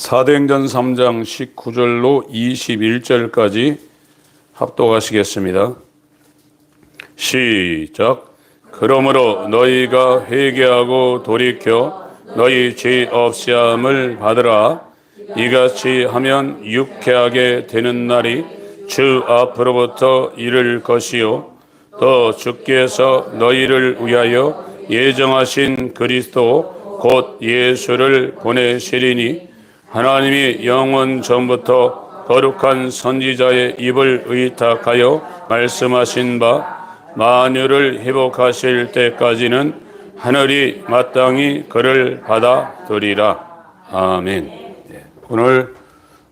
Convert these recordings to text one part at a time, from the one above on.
사도행전 3장 19절로 21절까지 합독하시겠습니다. 시작. 그러므로 너희가 회개하고 돌이켜 너희 죄 없이함을 받으라. 이같이 하면 유쾌하게 되는 날이 주 앞으로부터 이를 것이요 또 주께서 너희를 위하여 예정하신 그리스도 곧 예수를 보내시리니 하나님이 영원 전부터 거룩한 선지자의 입을 의탁하여 말씀하신 바 만유를 회복하실 때까지는 하늘이 마땅히 그를 받아들이라. 아멘. 오늘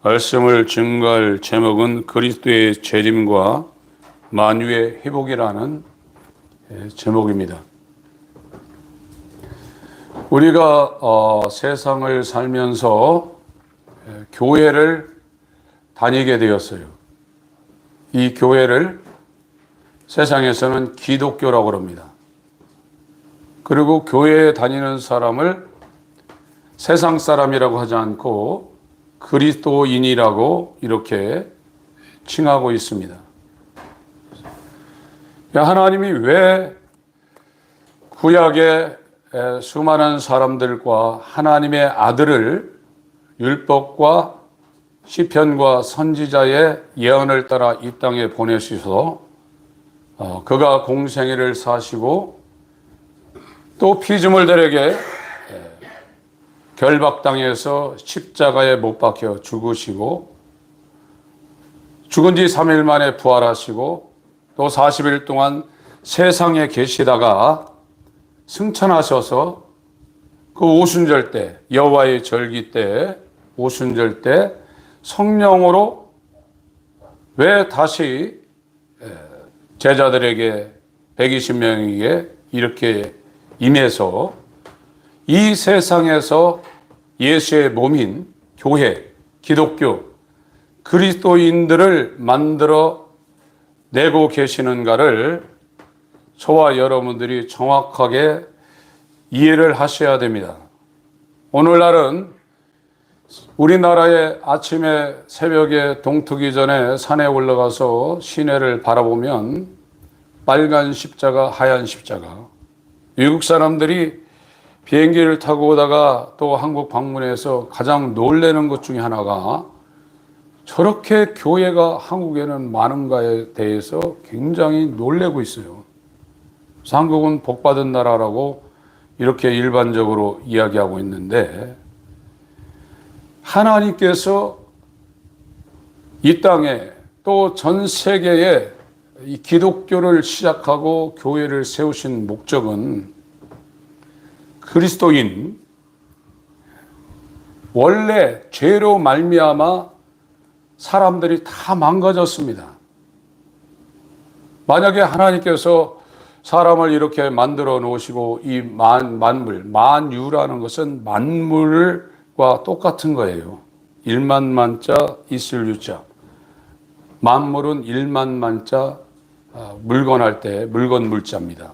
말씀을 증거할 제목은 그리스도의 재림과 만유의 회복이라는 제목입니다. 우리가 세상을 살면서 교회를 다니게 되었어요. 이 교회를 세상에서는 기독교라고 합니다. 그리고 교회에 다니는 사람을 세상 사람이라고 하지 않고 그리스도인이라고 이렇게 칭하고 있습니다. 하나님이 왜 구약의 수많은 사람들과 하나님의 아들을 율법과 시편과 선지자의 예언을 따라 이 땅에 보내셔서 그가 공생애를 사시고 또 피조물들에게 결박당해서 십자가에 못 박혀 죽으시고 죽은 지 3일 만에 부활하시고 또 40일 동안 세상에 계시다가 승천하셔서 그 오순절 때 여호와의 절기 때 오순절 때 성령으로 왜 다시 제자들에게 120명에게 이렇게 임해서 이 세상에서 예수의 몸인 교회, 기독교, 그리스도인들을 만들어 내고 계시는가를 저와 여러분들이 정확하게 이해를 하셔야 됩니다. 오늘날은 우리나라의 아침에 새벽에 동트기 전에 산에 올라가서 시내를 바라보면 빨간 십자가, 하얀 십자가. 외국 사람들이 비행기를 타고 오다가 또 한국 방문해서 가장 놀라는 것 중에 하나가 저렇게 교회가 한국에는 많은가에 대해서 굉장히 놀래고 있어요. 그래서 한국은 복받은 나라라고 이렇게 일반적으로 이야기하고 있는데 하나님께서 이 땅에 또 전 세계에 이 기독교를 시작하고 교회를 세우신 목적은 그리스도인 원래 죄로 말미암아 사람들이 다 망가졌습니다. 만약에 하나님께서 사람을 이렇게 만들어 놓으시고 이 만물, 만유라는 것은 만물과 똑같은 거예요. 일만만자 있을 유자. 만물은 일만만자 물건 할 때 물건 물자입니다.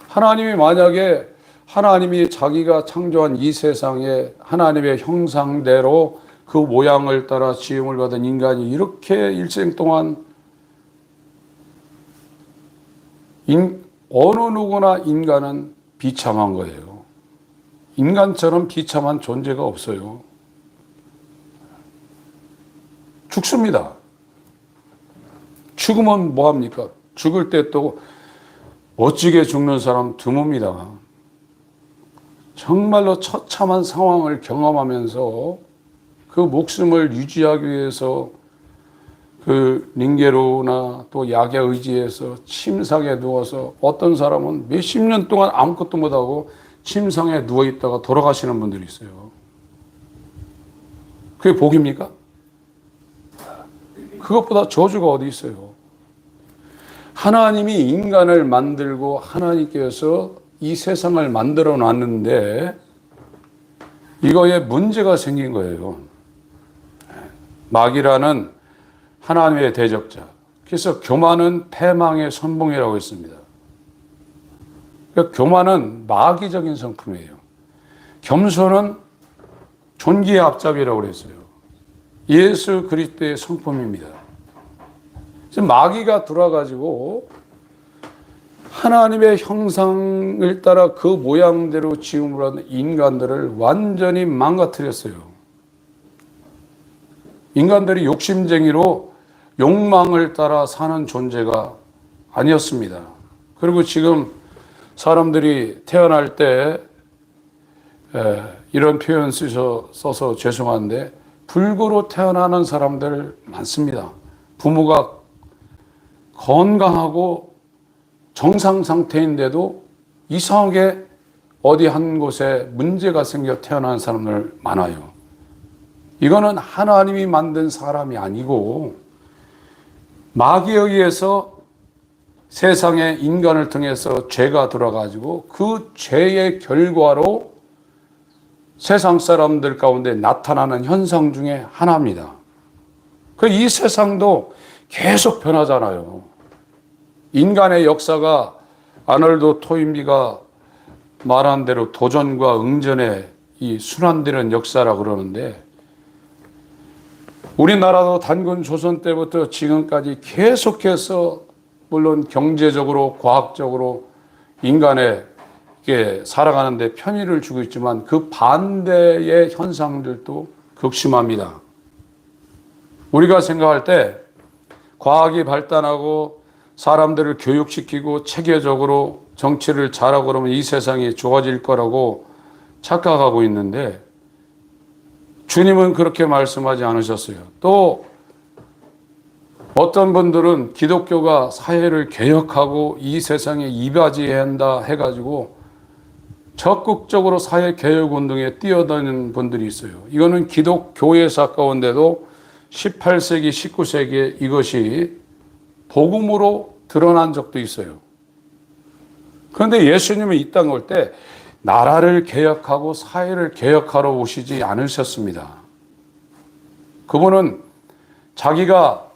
하나님이 만약에 하나님이 자기가 창조한 이 세상에 하나님의 형상대로 그 모양을 따라 지음을 받은 인간이 이렇게 일생 동안 어느 누구나 인간은 비참한 거예요. 인간처럼 비참한 존재가 없어요. 죽습니다. 죽으면 뭐합니까? 죽을 때 또 멋지게 죽는 사람 드뭅니다. 정말로 처참한 상황을 경험하면서 그 목숨을 유지하기 위해서 그 링게로나 또 약에 의지해서 침상에 누워서 어떤 사람은 몇십 년 동안 아무것도 못하고 침상에 누워있다가 돌아가시는 분들이 있어요. 그게 복입니까? 그것보다 저주가 어디 있어요? 하나님이 인간을 만들고 하나님께서 이 세상을 만들어 놨는데 이거에 문제가 생긴 거예요. 마귀라는 하나님의 대적자. 그래서 교만은 패망의 선봉이라고 했습니다. 그러니까 교만은 마귀적인 성품이에요. 겸손은 존귀의 앞잡이라고 그랬어요. 예수 그리스도의 성품입니다. 지금 마귀가 들어와가지고 하나님의 형상을 따라 그 모양대로 지음을 하는 인간들을 완전히 망가뜨렸어요. 인간들이 욕심쟁이로 욕망을 따라 사는 존재가 아니었습니다. 그리고 지금 사람들이 태어날 때 이런 표현 써서 죄송한데 불구로 태어나는 사람들 많습니다. 부모가 건강하고 정상 상태인데도 이상하게 어디 한 곳에 문제가 생겨 태어나는 사람들 많아요. 이거는 하나님이 만든 사람이 아니고 마귀에 의해서 세상에 인간을 통해서 죄가 들어가지고 그 죄의 결과로 세상 사람들 가운데 나타나는 현상 중에 하나입니다. 이 세상도 계속 변하잖아요. 인간의 역사가 아놀드 토인비가 말한 대로 도전과 응전의 이 순환되는 역사라고 그러는데 우리나라도 단군 조선 때부터 지금까지 계속해서 물론 경제적으로 과학적으로 인간의 살아가는데 편의를 주고 있지만 그 반대의 현상들도 극심합니다. 우리가 생각할 때 과학이 발달하고 사람들을 교육시키고 체계적으로 정치를 잘하고 그러면 이 세상이 좋아질 거라고 착각하고 있는데 주님은 그렇게 말씀하지 않으셨어요. 또 어떤 분들은 기독교가 사회를 개혁하고 이 세상에 이바지해야 한다 해가지고 적극적으로 사회개혁운동에 뛰어드는 분들이 있어요. 이거는 기독교에서 가까운데도 18세기, 19세기에 이것이 복음으로 드러난 적도 있어요. 그런데 예수님은 이 땅에 올 때 나라를 개혁하고 사회를 개혁하러 오시지 않으셨습니다. 그분은 자기가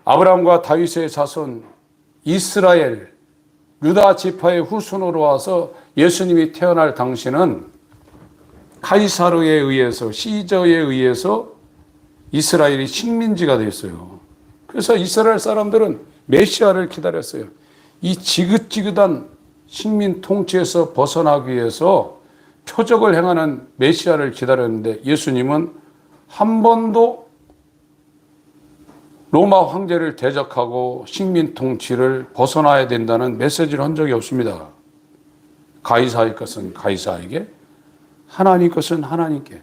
아브라함과 다윗의 자손 이스라엘 유다 지파의 후손으로 와서 예수님이 태어날 당시는 카이사르에 의해서 시저에 의해서 이스라엘이 식민지가 됐어요. 그래서 이스라엘 사람들은 메시아를 기다렸어요. 이 지긋지긋한 식민 통치에서 벗어나기 위해서 표적을 행하는 메시아를 기다렸는데 예수님은 한 번도 로마 황제를 대적하고 식민 통치를 벗어나야 된다는 메시지를 한 적이 없습니다. 가이사의 것은 가이사에게, 하나님 것은 하나님께.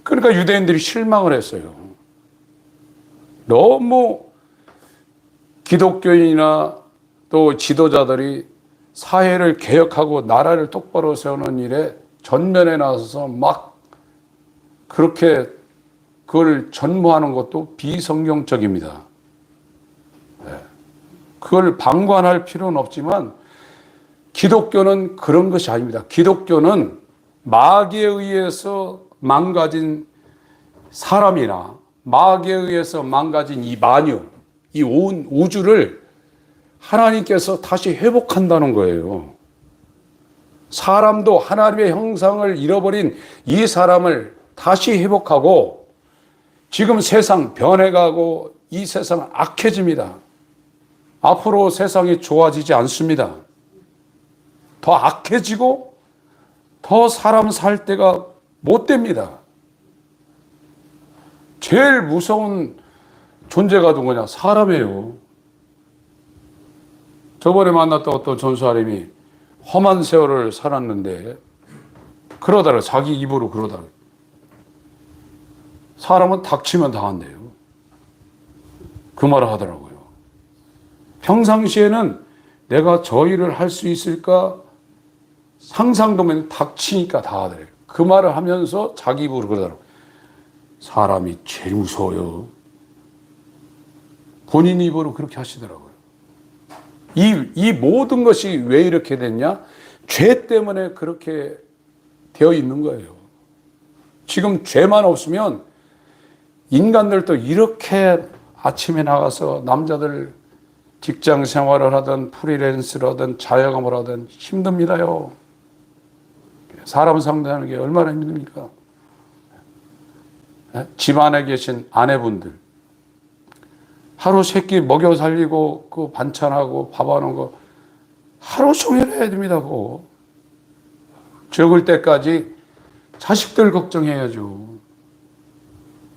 그러니까 유대인들이 실망을 했어요. 너무 기독교인이나 또 지도자들이 사회를 개혁하고 나라를 똑바로 세우는 일에 전면에 나서서 막 그렇게 그걸 전무하는 것도 비성경적입니다. 그걸 방관할 필요는 없지만 기독교는 그런 것이 아닙니다. 기독교는 마귀에 의해서 망가진 사람이나 마귀에 의해서 망가진 이 만유, 이 온 우주를 하나님께서 다시 회복한다는 거예요. 사람도 하나님의 형상을 잃어버린 이 사람을 다시 회복하고 지금 세상 변해가고 이 세상 악해집니다. 앞으로 세상이 좋아지지 않습니다. 더 악해지고 더 사람 살 때가 못 됩니다. 제일 무서운 존재가 누구냐? 사람이에요. 저번에 만났던 어떤 전사님이 험한 세월을 살았는데 그러다가 자기 입으로 그러다가 사람은 닥치면 당한대요. 그 말을 하더라고요. 평상시에는 내가 저 일을 할 수 있을까 상상도 면 닥치니까 다 하더래요. 그 말을 하면서 자기 입으로 그러더라고요. 사람이 제일 무서워요. 본인 입으로 그렇게 하시더라고요. 이 모든 것이 왜 이렇게 됐냐? 죄 때문에 그렇게 되어 있는 거예요. 지금 죄만 없으면 인간들도 이렇게 아침에 나가서 남자들 직장 생활을 하든 프리랜서를 하든 자영업을 하든 힘듭니다요. 사람 상대하는 게 얼마나 힘듭니까? 집안에 계신 아내분들, 하루 세끼 먹여 살리고 그 반찬하고 밥하는 거 하루 종일 해야 됩니다. 그거. 적을 때까지 자식들 걱정해야죠.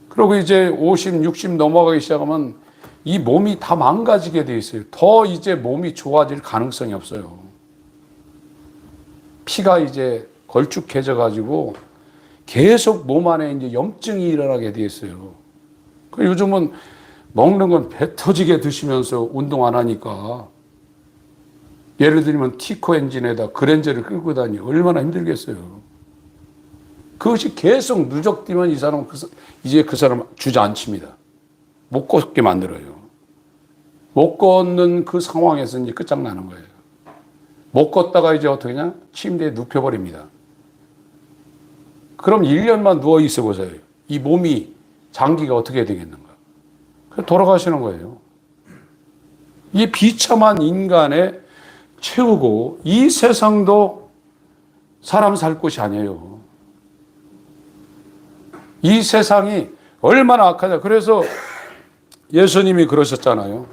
그리고 이제 50, 60 넘어가기 시작하면 이 몸이 다 망가지게 돼 있어요. 더 이제 몸이 좋아질 가능성이 없어요. 피가 이제 걸쭉해져 가지고 계속 몸 안에 이제 염증이 일어나게 돼 있어요. 요즘은 먹는 건 배 터지게 드시면서 운동 안 하니까, 예를 들면 티코 엔진에다 그랜저를 끌고 다니 얼마나 힘들겠어요. 그것이 계속 누적되면 이 사람은 이제 그 사람 주저앉힙니다. 못 걷게 만들어요. 못 걷는 그 상황에서 이제 끝장나는 거예요. 못 걷다가 이제 어떻게 하냐? 침대에 눕혀버립니다. 그럼 1년만 누워 있어 보세요. 이 몸이, 장기가 어떻게 되겠는가? 돌아가시는 거예요. 이 비참한 인간에 채우고, 이 세상도 사람 살 곳이 아니에요. 이 세상이 얼마나 악하냐. 그래서 예수님이 그러셨잖아요.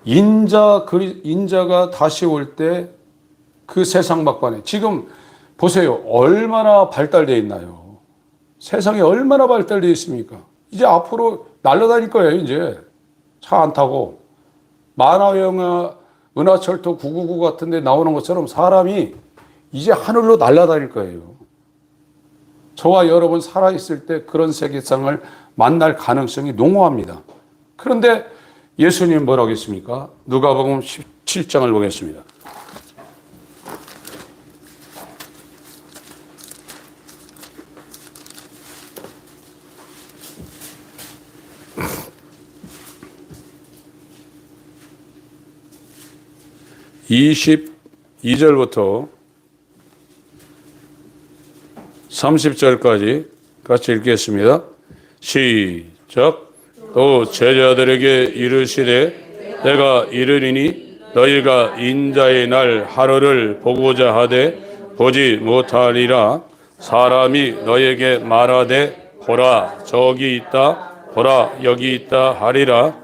인자가 다시 올 때 그 세상 막판에, 지금 보세요. 얼마나 발달되어 있나요? 세상이 얼마나 발달되어 있습니까? 이제 앞으로 날아다닐 거예요. 이제 차 안 타고 만화 영화 은하철도 999 같은 데 나오는 것처럼 사람이 이제 하늘로 날아다닐 거예요. 저와 여러분 살아있을 때 그런 세계상을 만날 가능성이 농후합니다. 그런데 예수님 뭐라고 했습니까? 누가복음 17장을 보겠습니다. (22절부터) 30절까지 같이 읽겠습니다. 시작. 또 제자들에게 이르시되 내가 이르리니 너희가 인자의 날 하루를 보고자 하되 보지 못하리라. 사람이 너희에게 말하되 보라 저기 있다 보라 여기 있다 하리라.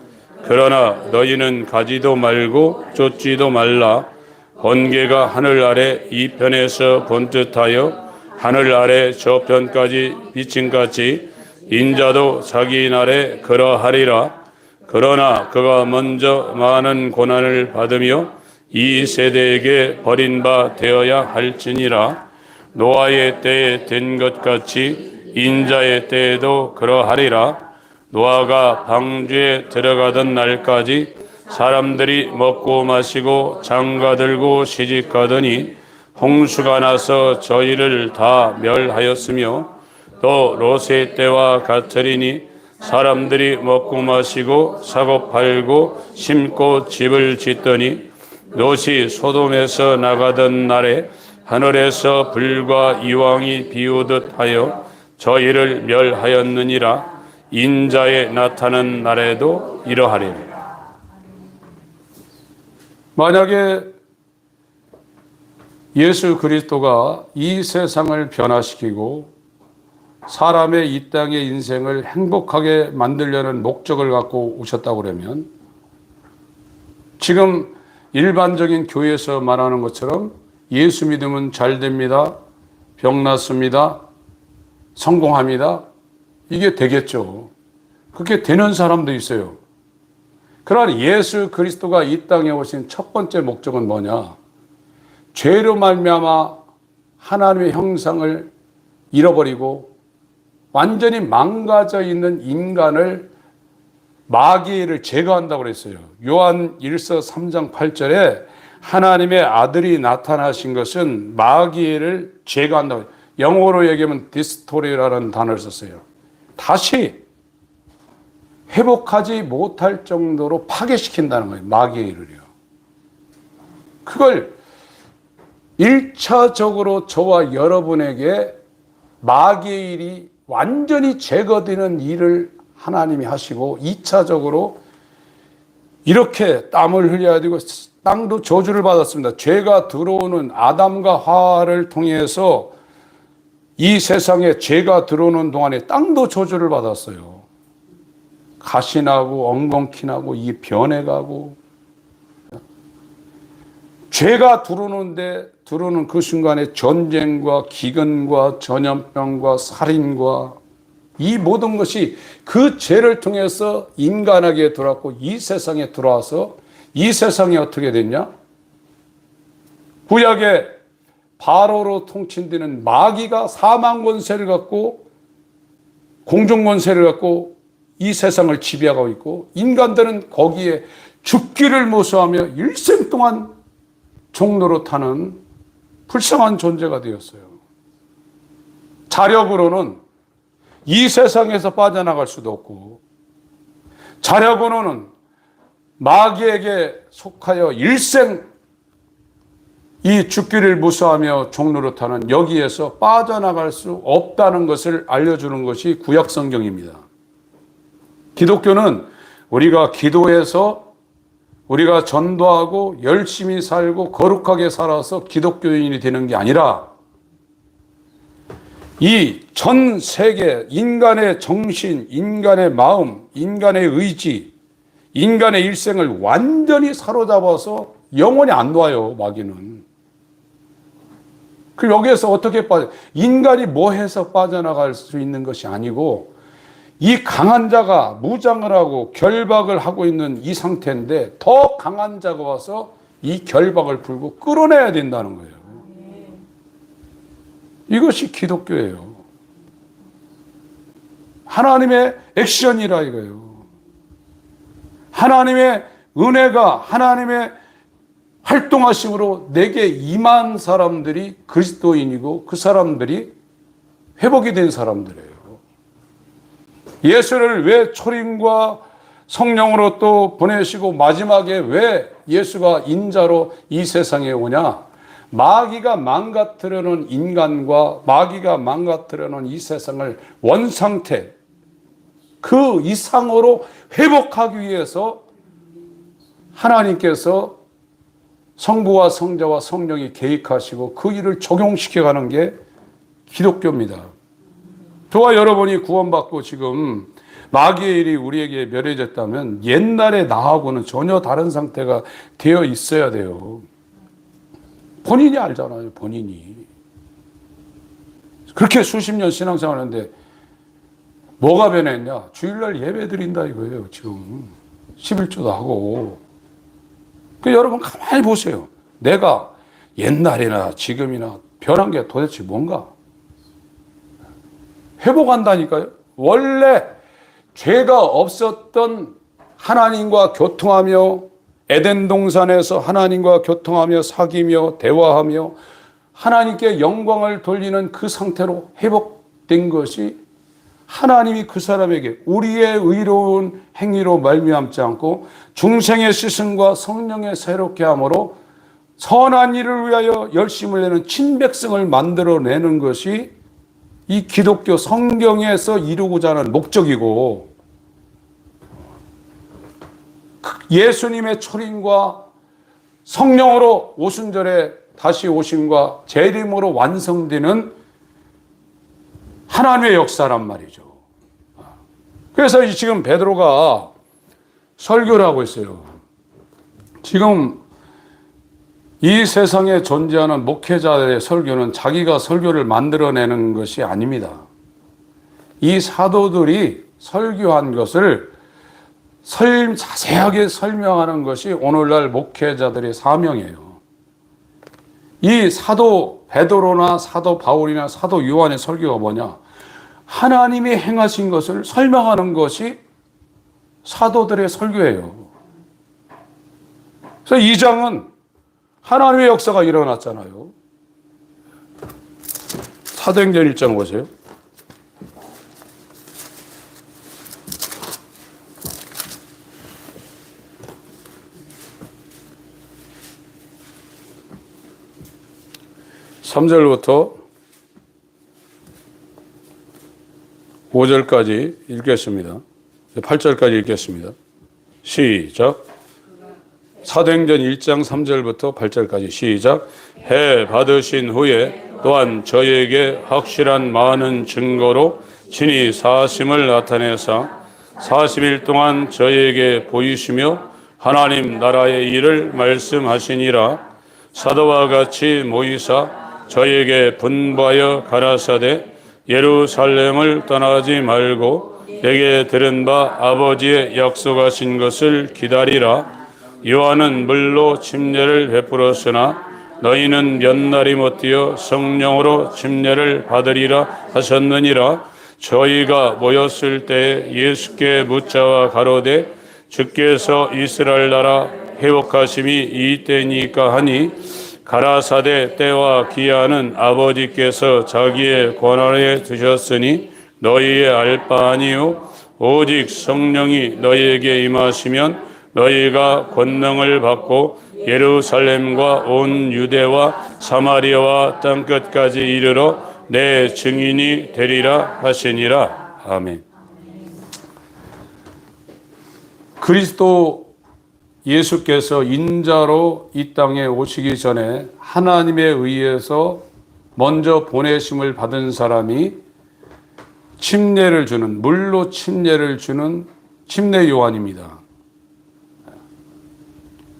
그러나 너희는 가지도 말고 쫓지도 말라. 번개가 하늘 아래 이 편에서 번듯하여 하늘 아래 저 편까지 비침같이 인자도 자기 날에 그러하리라. 그러나 그가 먼저 많은 고난을 받으며 이 세대에게 버림바 되어야 할지니라. 노아의 때에 된 것 같이 인자의 때에도 그러하리라. 노아가 방주에 들어가던 날까지 사람들이 먹고 마시고 장가들고 시집가더니 홍수가 나서 저희를 다 멸하였으며 또 롯의 때와 같으리니 사람들이 먹고 마시고 사고 팔고 심고 집을 짓더니 롯이 소돔에서 나가던 날에 하늘에서 불과 이왕이 비오듯 하여 저희를 멸하였느니라. 인자의 나타난 날에도 이러하리라. 만약에 예수 그리스도가 이 세상을 변화시키고 사람의 이 땅의 인생을 행복하게 만들려는 목적을 갖고 오셨다고 그러면, 지금 일반적인 교회에서 말하는 것처럼 예수 믿으면 잘 됩니다, 병 낫습니다, 성공합니다, 이게 되겠죠. 그렇게 되는 사람도 있어요. 그러나 예수 그리스도가 이 땅에 오신 첫 번째 목적은 뭐냐? 죄로 말미암아 하나님의 형상을 잃어버리고 완전히 망가져 있는 인간을, 마귀를 제거한다고 그랬어요. 요한 1서 3장 8절에 하나님의 아들이 나타나신 것은 마귀를 제거한다고, 영어로 얘기하면 디스토리라는 단어를 썼어요. 다시 회복하지 못할 정도로 파괴시킨다는 거예요. 마귀의 일을요. 그걸 1차적으로 저와 여러분에게 마귀의 일이 완전히 제거되는 일을 하나님이 하시고, 2차적으로 이렇게 땀을 흘려야 되고 땅도 저주를 받았습니다. 죄가 들어오는 아담과 하와를 통해서 이 세상에 죄가 들어오는 동안에 땅도 저주를 받았어요. 가시나고 엉겅퀴나고 이 변해가고, 죄가 들어오는 그 순간에 전쟁과 기근과 전염병과 살인과 이 모든 것이 그 죄를 통해서 인간에게 들어왔고, 이 세상에 들어와서 이 세상이 어떻게 됐냐? 구약의 바로로 통치되는 마귀가 사망 권세를 갖고 공중 권세를 갖고 이 세상을 지배하고 있고, 인간들은 거기에 죽기를 무서워하며 일생 동안 종로로 타는 불쌍한 존재가 되었어요. 자력으로는 이 세상에서 빠져나갈 수도 없고, 자력으로는 마귀에게 속하여 일생 이 죽기를 무서워하며 종로로 타는 여기에서 빠져나갈 수 없다는 것을 알려주는 것이 구약 성경입니다. 기독교는 우리가 기도해서 우리가 전도하고 열심히 살고 거룩하게 살아서 기독교인이 되는 게 아니라, 이 전 세계 인간의 정신, 인간의 마음, 인간의 의지, 인간의 일생을 완전히 사로잡아서 영원히 안 놔요, 마귀는. 그럼 여기에서 어떻게 인간이 뭐 해서 빠져나갈 수 있는 것이 아니고, 이 강한 자가 무장을 하고 결박을 하고 있는 이 상태인데, 더 강한 자가 와서 이 결박을 풀고 끌어내야 된다는 거예요. 이것이 기독교예요. 하나님의 액션이라 이거예요. 하나님의 은혜가, 하나님의 활동하심으로 내게 임한 사람들이 그리스도인이고, 그 사람들이 회복이 된 사람들이에요. 예수를 왜 초림과 성령으로 또 보내시고 마지막에 왜 예수가 인자로 이 세상에 오냐? 마귀가 망가뜨려놓은 인간과 마귀가 망가뜨려놓은 이 세상을 원상태, 그 이상으로 회복하기 위해서 하나님께서 성부와 성자와 성령이 계획하시고 그 일을 적용시켜가는 게 기독교입니다. 저와 여러분이 구원받고 지금 마귀의 일이 우리에게 멸해졌다면 옛날에 나하고는 전혀 다른 상태가 되어 있어야 돼요. 본인이 알잖아요, 본인이. 그렇게 수십 년 신앙생활 하는데 뭐가 변했냐? 주일날 예배 드린다 이거예요, 지금. 11조도 하고. 여러분 가만히 보세요. 내가 옛날이나 지금이나 변한 게 도대체 뭔가? 회복한다니까요. 원래 죄가 없었던 하나님과 교통하며 에덴 동산에서 하나님과 교통하며 사귀며 대화하며 하나님께 영광을 돌리는 그 상태로 회복된 것이, 하나님이 그 사람에게 우리의 의로운 행위로 말미암지 않고 중생의 시승과 성령의 새롭게 함으로 선한 일을 위하여 열심을 내는 친백성을 만들어내는 것이 이 기독교 성경에서 이루고자 하는 목적이고, 예수님의 초림과 성령으로 오순절에 다시 오심과 재림으로 완성되는 하나님의 역사란 말이죠. 그래서 지금 베드로가 설교를 하고 있어요. 지금 이 세상에 존재하는 목회자들의 설교는 자기가 설교를 만들어내는 것이 아닙니다. 이 사도들이 설교한 것을 자세하게 설명하는 것이 오늘날 목회자들의 사명이에요. 이 사도 베드로나 사도 바울이나 사도 요한의 설교가 뭐냐? 하나님이 행하신 것을 설명하는 것이 사도들의 설교예요. 그래서 이 장은 하나님의 역사가 일어났잖아요. 사도행전 1장 보세요. (3절부터) 5절까지 읽겠습니다. 8절까지 읽겠습니다. 시작. 사도행전 1장 3절부터 8절까지 시작. 해 받으신 후에 또한 저희에게 확실한 많은 증거로 친히 사심을 나타내사 40일 동안 저희에게 보이시며 하나님 나라의 일을 말씀하시니라. 사도와 같이 모이사 저희에게 분부하여 가라사대 예루살렘을 떠나지 말고 내게 들은 바 아버지의 약속하신 것을 기다리라. 요한은 물로 침례를 베풀었으나 너희는 몇 날이 못 되어 성령으로 침례를 받으리라 하셨느니라. 저희가 모였을 때 예수께 묻자와 가로되 주께서 이스라엘 나라 회복하심이 이때니까 하니 가라사대 때와 기한은 아버지께서 자기의 권한에 두셨으니 너희의 알 바 아니요 오직 성령이 너희에게 임하시면 너희가 권능을 받고 예루살렘과 온 유대와 사마리아와 땅끝까지 이르러 내 증인이 되리라 하시니라. 아멘. 그리스도 예수께서 인자로 이 땅에 오시기 전에 하나님에 의해서 먼저 보내심을 받은 사람이 침례를 주는, 물로 침례를 주는 침례 요한입니다.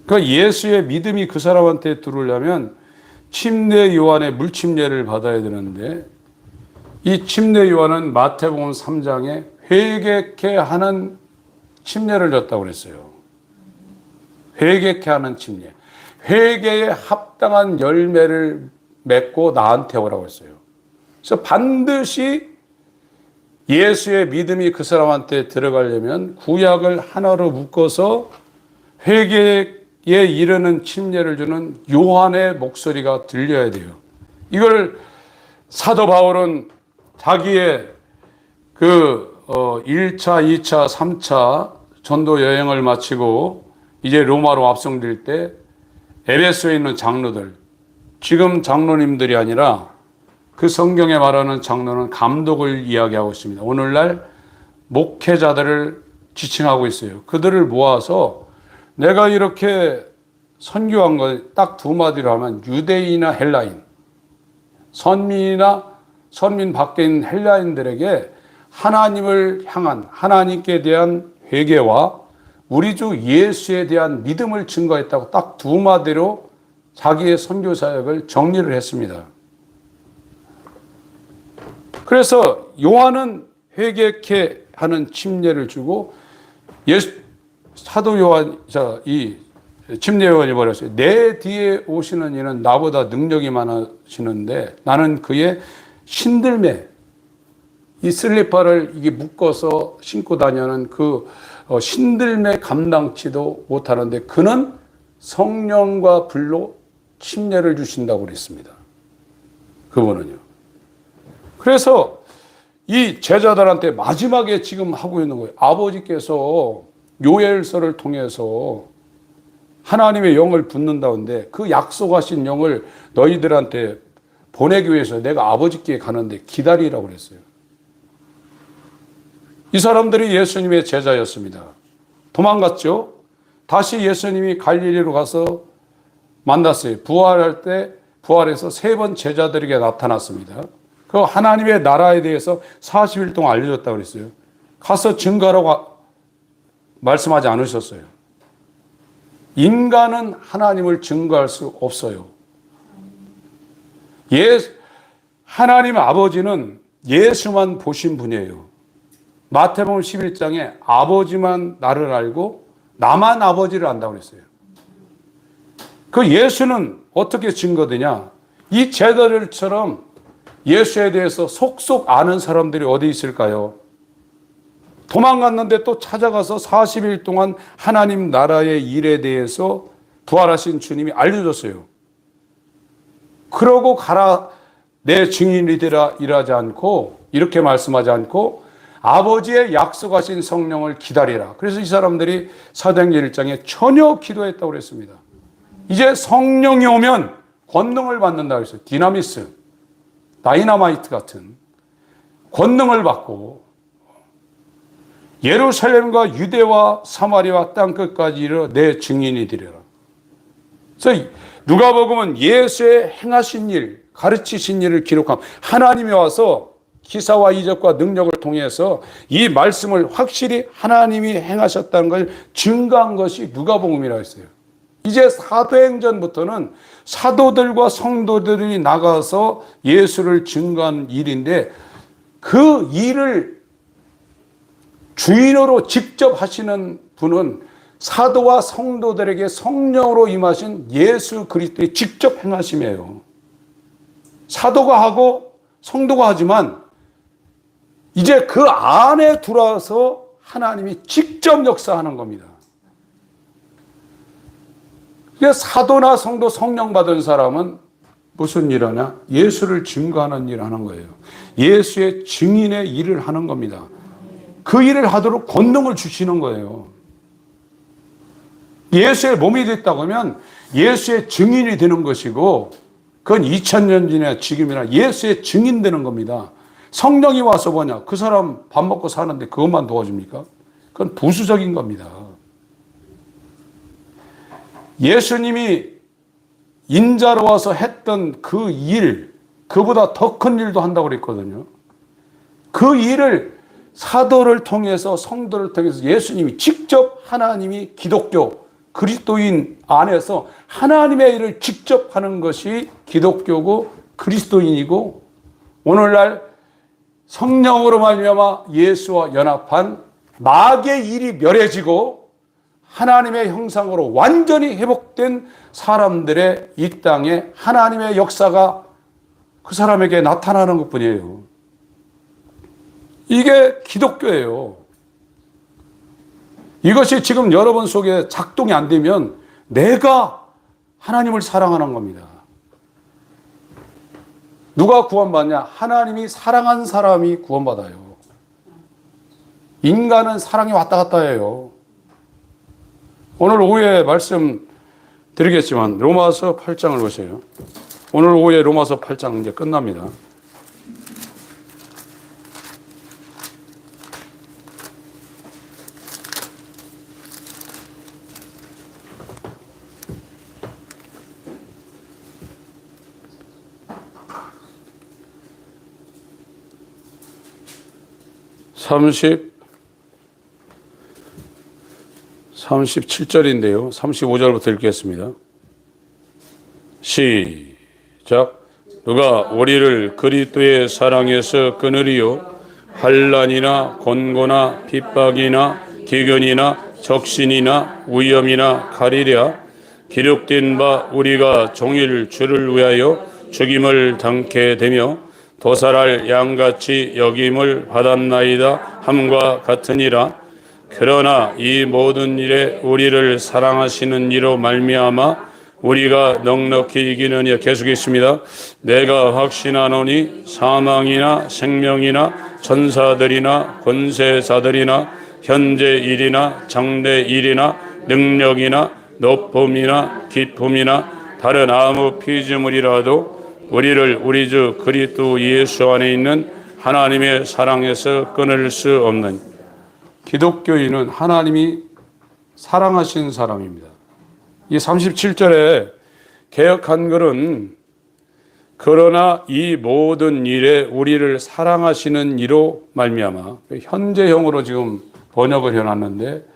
그러니까 예수의 믿음이 그 사람한테 들어오려면 침례 요한의 물침례를 받아야 되는데, 이 침례 요한은 마태복음 3장에 회개케 하는 침례를 줬다고 그랬어요. 회개케 하는 침례. 회개에 합당한 열매를 맺고 나한테 오라고 했어요. 그래서 반드시 예수의 믿음이 그 사람한테 들어가려면 구약을 하나로 묶어서 회개에 이르는 침례를 주는 요한의 목소리가 들려야 돼요. 이걸 사도 바울은 자기의 1차, 2차, 3차 전도 여행을 마치고 이제 로마로 압송될 때 에베소에 있는 장로들, 지금 장로님들이 아니라 그 성경에 말하는 장로는 감독을 이야기하고 있습니다. 오늘날 목회자들을 지칭하고 있어요. 그들을 모아서 내가 이렇게 선교한 걸 딱 두 마디로 하면 유대인이나 헬라인, 선민 밖에 있는 헬라인들에게 하나님을 향한, 하나님께 대한 회개와 우리 주 예수에 대한 믿음을 증거했다고 딱 두 마디로 자기의 선교 사역을 정리를 했습니다. 그래서 요한은 회개케 하는 침례를 주고 사도 요한, 이 침례 요한이 말했어요. 내 뒤에 오시는 이는 나보다 능력이 많으시는데 나는 그의 신들매, 이 슬리퍼를 이게 묶어서 신고 다니는 그 신들매 감당치도 못하는데 그는 성령과 불로 침례를 주신다고 그랬습니다. 그분은요. 그래서 이 제자들한테 마지막에 지금 하고 있는 거예요. 아버지께서 요엘서를 통해서 하나님의 영을 붓는다는데 그 약속하신 영을 너희들한테 보내기 위해서 내가 아버지께 가는데 기다리라고 그랬어요. 이 사람들이 예수님의 제자였습니다. 도망갔죠. 다시 예수님이 갈릴리로 가서 만났어요. 부활해서 3번 제자들에게 나타났습니다. 그 하나님의 나라에 대해서 40일 동안 알려줬다고 그랬어요. 가서 증거하라고 말씀하지 않으셨어요. 인간은 하나님을 증거할 수 없어요. 하나님 아버지는 예수만 보신 분이에요. 마태복음 11장에 아버지만 나를 알고 나만 아버지를 안다고 그랬어요. 그 예수는 어떻게 증거되냐? 이 제자들처럼 예수에 대해서 속속 아는 사람들이 어디 있을까요? 도망갔는데 또 찾아가서 40일 동안 하나님 나라의 일에 대해서 부활하신 주님이 알려줬어요. 그러고 가라, 내 증인이 되라 일하지 않고, 이렇게 말씀하지 않고 아버지의 약속하신 성령을 기다리라. 그래서 이 사람들이 사도행전 1장에 전혀 기도했다고 그랬습니다. 이제 성령이 오면 권능을 받는다고 했어요. 디나미스, 다이너마이트 같은 권능을 받고 예루살렘과 유대와 사마리아와 땅끝까지 이르러 내 증인이 되리라. 그래서 누가복음은 예수의 행하신 일, 가르치신 일을 기록함. 하나님이 와서 기사와 이적과 능력을 통해서 이 말씀을 확실히 하나님이 행하셨다는 걸 증거한 것이 누가복음이라고 했어요. 이제 사도행전부터는 사도들과 성도들이 나가서 예수를 증거한 일인데, 그 일을 주인으로 직접 하시는 분은 사도와 성도들에게 성령으로 임하신 예수 그리스도의 직접 행하심이에요. 사도가 하고 성도가 하지만 이제 그 안에 들어와서 하나님이 직접 역사하는 겁니다. 사도나 성도 성령 받은 사람은 무슨 일 하냐? 예수를 증거하는 일을 하는 거예요. 예수의 증인의 일을 하는 겁니다. 그 일을 하도록 권능을 주시는 거예요. 예수의 몸이 됐다고 하면 예수의 증인이 되는 것이고, 그건 2000년 전이나 지금이나 예수의 증인 되는 겁니다. 성령이 와서 뭐냐? 그 사람 밥 먹고 사는데 그것만 도와줍니까? 그건 부수적인 겁니다. 예수님이 인자로 와서 했던 그 일, 그보다 더 큰 일도 한다고 그랬거든요. 그 일을 사도를 통해서, 성도를 통해서 예수님이 직접, 하나님이 기독교, 그리스도인 안에서 하나님의 일을 직접 하는 것이 기독교고 그리스도인이고, 오늘날 성령으로 말미암아 예수와 연합한 마귀의 일이 멸해지고 하나님의 형상으로 완전히 회복된 사람들의 이 땅에 하나님의 역사가 그 사람에게 나타나는 것뿐이에요. 이게 기독교예요. 이것이 지금 여러분 속에 작동이 안 되면 내가 하나님을 사랑하는 겁니다. 누가 구원받냐? 하나님이 사랑한 사람이 구원받아요. 인간은 사랑이 왔다 갔다 해요. 오늘 오후에 말씀 드리겠지만 로마서 8장을 보세요. 오늘 오후에 로마서 8장 이제 끝납니다. (30) 37절인데요. 35절부터 읽겠습니다. 시작. 누가 우리를 그리스도의 사랑에서 끊으리요? 환난이나 곤고나 핍박이나 기근이나 적신이나 위험이나 칼이랴. 기록된 바 우리가 종일 주를 위하여 죽임을 당케 되며 도살할 양같이 여김을 받았나이다 함과 같으니라. 그러나 이 모든 일에 우리를 사랑하시는 이로 말미암아 우리가 넉넉히 이기느냐. 계속했습니다. 내가 확신하노니 사망이나 생명이나 천사들이나 권세자들이나 현재 일이나 장래 일이나 능력이나 높음이나 깊음이나 다른 아무 피조물이라도 우리를 우리 주 그리스도 예수 안에 있는 하나님의 사랑에서 끊을 수 없는. 기독교인은 하나님이 사랑하신 사람입니다. 이 37절에 개역 한글은 그러나 이 모든 일에 우리를 사랑하시는 이로 말미암아, 현재형으로 지금 번역을 해놨는데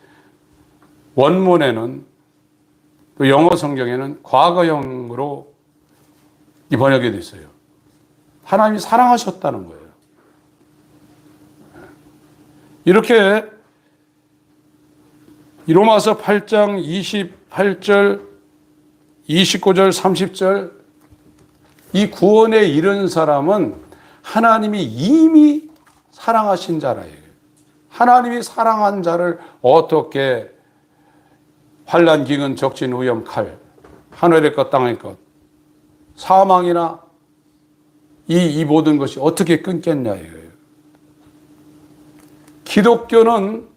원문에는, 또 영어 성경에는 과거형으로 이 번역이 되어 있어요. 하나님이 사랑하셨다는 거예요. 이렇게 로마서 8장 28절, 29절, 30절 이 구원에 이른 사람은 하나님이 이미 사랑하신 자라예요. 하나님이 사랑한 자를 어떻게 환난, 기근, 적진, 위험, 칼, 하늘의 것, 땅의 것, 사망이나 이 모든 것이 어떻게 끊겠냐 이거예요. 기독교는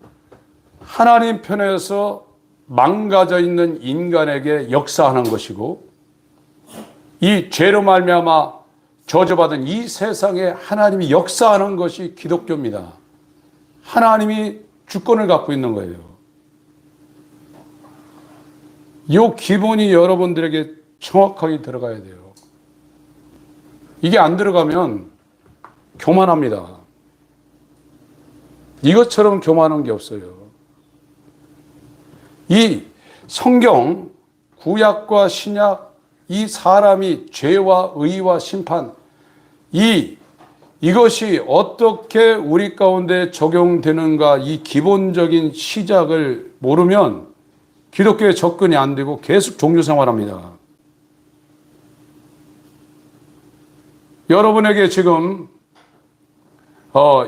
하나님 편에서 망가져 있는 인간에게 역사하는 것이고, 이 죄로 말미암아 저주받은 이 세상에 하나님이 역사하는 것이 기독교입니다. 하나님이 주권을 갖고 있는 거예요. 이 기본이 여러분들에게 정확하게 들어가야 돼요. 이게 안 들어가면 교만합니다. 이것처럼 교만한 게 없어요. 이 성경, 구약과 신약, 이 사람이 죄와 의와 심판, 이것이 어떻게 우리 가운데 적용되는가, 이 기본적인 시작을 모르면 기독교에 접근이 안 되고 계속 종교 생활합니다. 여러분에게 지금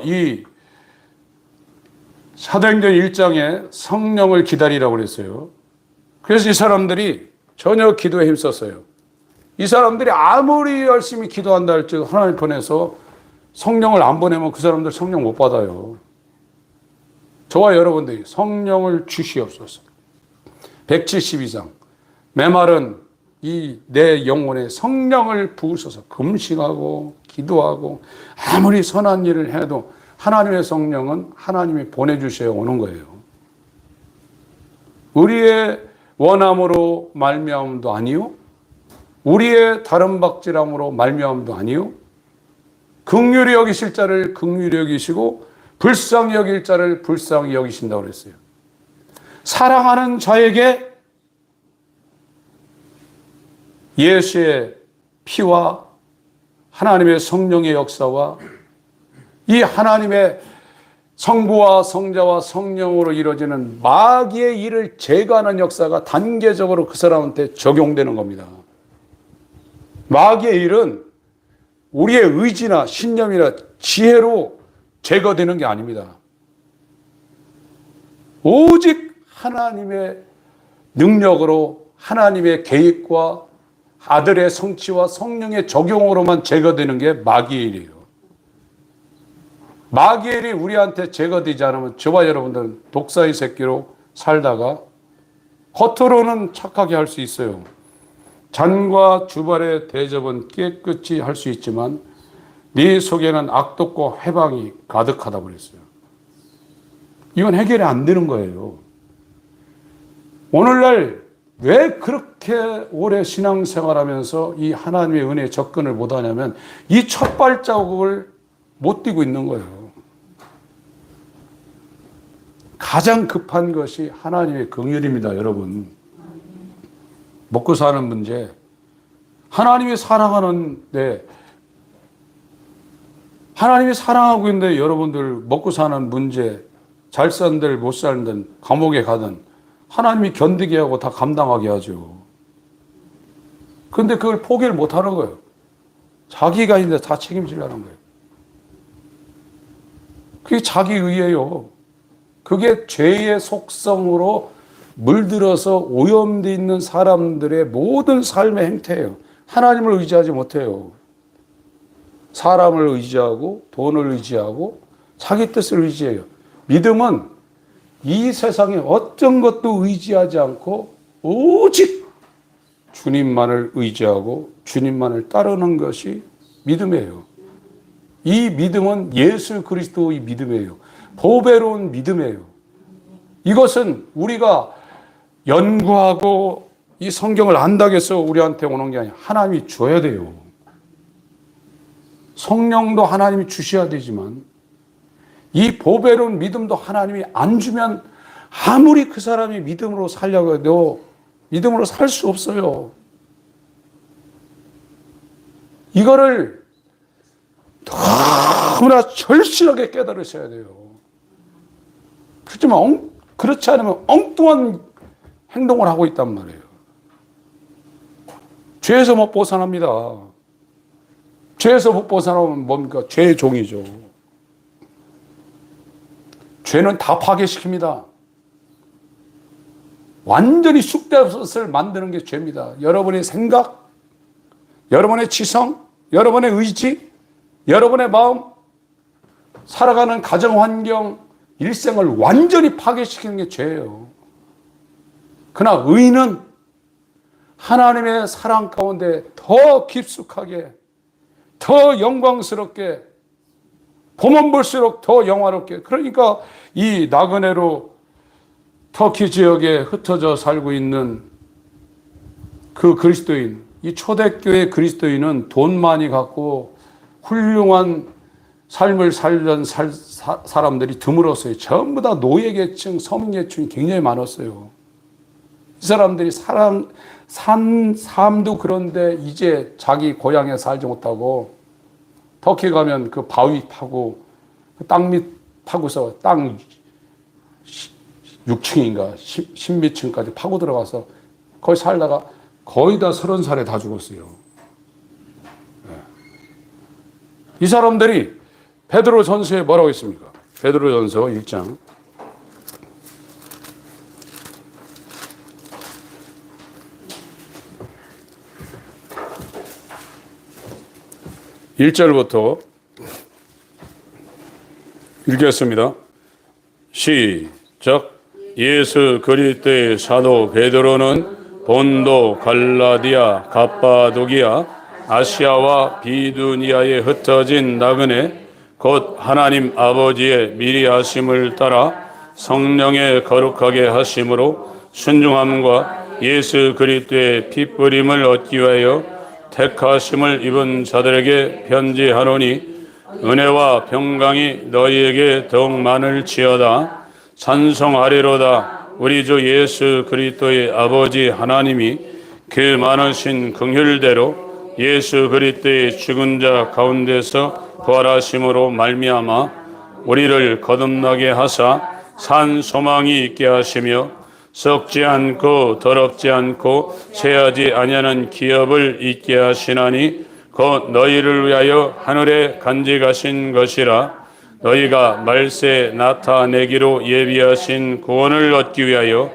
이 사도행전 1장에 성령을 기다리라고 그랬어요. 그래서 이 사람들이 전혀 기도에 힘썼어요. 이 사람들이 아무리 열심히 기도한다 할지라도 하나님 보내서 성령을 안 보내면 그 사람들 성령 못 받아요. 저와 여러분들이 성령을 주시옵소서. 172장 메마른 이 내 영혼에 성령을 부으셔서 금식하고 기도하고 아무리 선한 일을 해도 하나님의 성령은 하나님이 보내주셔야 오는 거예요. 우리의 원함으로 말미암음도 아니요, 우리의 다른 박질함으로 말미암음도 아니요, 긍휼히 여기실 자를 긍휼히 여기시고 불쌍히 여길 자를 불쌍히 여기신다고 그랬어요. 사랑하는 자에게 예수의 피와 하나님의 성령의 역사와 이 하나님의 성부와 성자와 성령으로 이루어지는 마귀의 일을 제거하는 역사가 단계적으로 그 사람한테 적용되는 겁니다. 마귀의 일은 우리의 의지나 신념이나 지혜로 제거되는 게 아닙니다. 오직 하나님의 능력으로 하나님의 계획과 아들의 성취와 성령의 적용으로만 제거되는 게 마귀의 일이에요. 마귀의 일이 우리한테 제거되지 않으면 저와 여러분들은 독사의 새끼로 살다가 겉으로는 착하게 할 수 있어요. 잔과 주발의 대접은 깨끗이 할 수 있지만 네 속에는 악독과 해방이 가득하다고 그랬어요. 이건 해결이 안 되는 거예요. 오늘날 왜 그렇게 오래 신앙생활하면서 이 하나님의 은혜에 접근을 못하냐면 이 첫 발자국을 못 띄고 있는 거예요. 가장 급한 것이 하나님의 긍휼입니다, 여러분. 먹고 사는 문제, 하나님이 사랑하는데, 하나님이 사랑하고 있는데 여러분들 먹고 사는 문제, 잘 사는들 못 사는 감옥에 가든 하나님이 견디게 하고 다 감당하게 하죠. 그런데 그걸 포기를 못 하는 거예요. 자기가 있는데 다 책임지려는 거예요. 그게 자기의예요. 그게 죄의 속성으로 물들어서 오염되어 있는 사람들의 모든 삶의 행태예요. 하나님을 의지하지 못해요. 사람을 의지하고 돈을 의지하고 자기 뜻을 의지해요. 믿음은 이 세상에 어떤 것도 의지하지 않고 오직 주님만을 의지하고 주님만을 따르는 것이 믿음이에요. 이 믿음은 예수 그리스도의 믿음이에요. 보배로운 믿음이에요. 이것은 우리가 연구하고 이 성경을 안다고 해서 우리한테 오는 게 아니라 하나님이 줘야 돼요. 성령도 하나님이 주셔야 되지만 이 보배로운 믿음도 하나님이 안 주면 아무리 그 사람이 믿음으로 살려고 해도 믿음으로 살 수 없어요. 이거를 너무나 절실하게 깨달으셔야 돼요. 그렇지만 그렇지 않으면 엉뚱한 행동을 하고 있단 말이에요. 죄에서 못 벗어납니다. 죄에서 못 벗어나면 뭡니까? 죄의 종이죠. 죄는 다 파괴시킵니다. 완전히 쑥대밭을 만드는 게 죄입니다. 여러분의 생각, 여러분의 지성, 여러분의 의지, 여러분의 마음, 살아가는 가정 환경, 일생을 완전히 파괴시키는 게 죄예요. 그러나 의는 하나님의 사랑 가운데 더 깊숙하게, 더 영광스럽게, 보면 볼수록 더 영화롭게. 그러니까 이 나그네로 터키 지역에 흩어져 살고 있는 그 그리스도인, 이 초대교회 그리스도인은 돈 많이 갖고 훌륭한 삶을 살던 사람들이 드물었어요. 전부 다 노예계층, 서민계층이 굉장히 많았어요. 이 사람들이 산 삶도 그런데 이제 자기 고향에 살지 못하고 터키 가면 그 바위 파고 그 땅밑 파고서 땅 6층인가 10몇 층까지 파고 들어가서 거기 살다가 거의 다 30살에 다 죽었어요. 이 사람들이 베드로전서에 뭐라고 했습니까? 베드로전서 1장 1절부터 읽겠습니다. 시작. 예수 그리스도의 사도 베드로는 본도, 갈라디아, 갑바도기아, 아시아와 비두니아에 흩어진 나그네 곧 하나님 아버지의 미리 하심을 따라 성령의 거룩하게 하심으로 순종함과 예수 그리스도의 핏부림을 얻기 위하여 택하심을 입은 자들에게 편지하노니 은혜와 평강이 너희에게 더욱 많을지어다. 찬송하리로다. 우리 주 예수 그리스도의 아버지 하나님이 그 많으신 긍휼대로 예수 그리스도의 죽은 자 가운데서 부활하심으로 말미암아 우리를 거듭나게 하사 산 소망이 있게 하시며 썩지 않고 더럽지 않고 쇠하지 아니하는 기업을 있게 하시나니 곧 너희를 위하여 하늘에 간직하신 것이라. 너희가 말세에 나타내기로 예비하신 구원을 얻기 위하여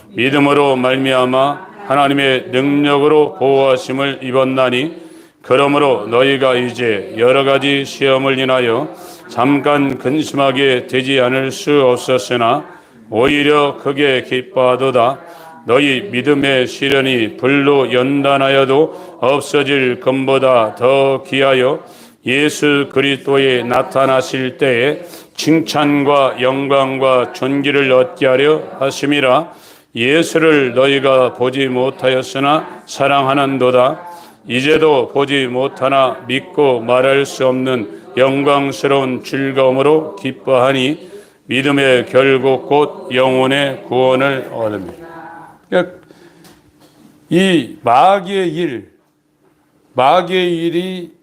믿음으로 말미암아 하나님의 능력으로 보호하심을 입었나니 그러므로 너희가 이제 여러 가지 시험을 인하여 잠깐 근심하게 되지 않을 수 없었으나 오히려 크게 기뻐하도다. 너희 믿음의 시련이 불로 연단하여도 없어질 것보다 더 귀하여 예수 그리스도에 나타나실 때에 칭찬과 영광과 존귀를 얻게 하려 하심이라. 예수를 너희가 보지 못하였으나 사랑하는도다. 이제도 보지 못하나 믿고 말할 수 없는 영광스러운 즐거움으로 기뻐하니 믿음의 결국 곧 영혼의 구원을 얻습니다. 그러니까 이 마귀의 일이